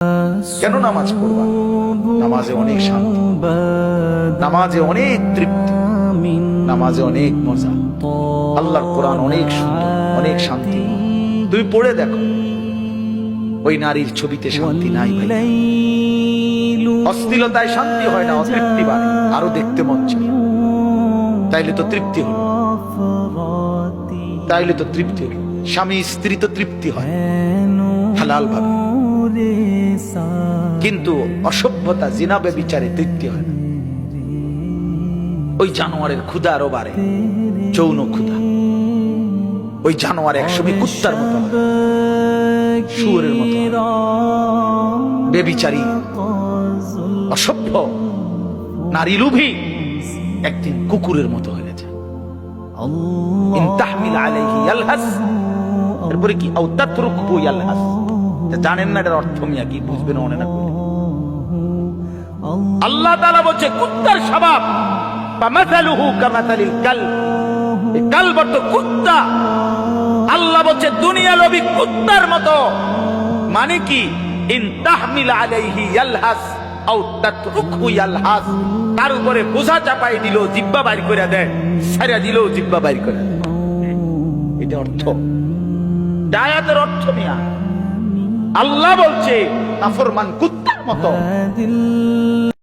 কেন নামাজ পড়বা? নামাজে অনেক শান্তি, নামাজে অনেক তৃপ্তি, নামাজে অনেক মজা। আল্লাহর কোরআন অনেক সুন্দর, অনেক শান্তি। তুমি পড়ে দেখো, ওই নারীর ছবিতে শান্তি নাই ভাই। অশ্লীলতায় শান্তি হয় না, অতৃপ্তি বাড়ে, আরো দেখতে মন চায়। তাইলে তো তৃপ্তি হলো, তাইলে তো তৃপ্তি হলো। স্বামী স্ত্রী তো তৃপ্তি হয় হালাল ভাবে, কিন্তু অসভ্যতা জিনা ব্যভিচারে তৃপ্তি হয় না। ওই জানোয়ারের ক্ষুধা আরো বাড়ে, যৌন ক্ষুধা। ওই জানোয়ার একসময় কুত্তার মতো হয়, শুয়োরের মতো হয়। ব্যভিচারী অসভ্য নারী লোভী একদিন কুকুরের মতো হয়ে যায়। ইন তাহমিল আলাইহি ইয়ালহাস, এরপরে কি আও তাতরুকহু ইয়ালহাস। জানেন না এটার অর্থ মিয়া কি, বুঝবেন মনে না করলে। আল্লাহ তাআলা বলছে কুত্তার স্বভাব, ফামাসালুহু কামাসালিল কালব, এই কালব তো কুত্তা। আল্লাহ বলছে দুনিয়া লোভী কুত্তার মতো। মানে কি? ইন তাহমিল আলাইহি ইয়ালহাস আও তাতরুকহু ইয়ালহাস। তার উপরে বোঝা চাপাই দিল, জিহ্বা বাইর করে দেয়, ছাইরা দিল, জিহ্বা বাইর করে দেয়। এটা অর্থ, আয়াতের অর্থ মিয়া। আল্লাহ বলছে নাফরমান কুত্তার মতো।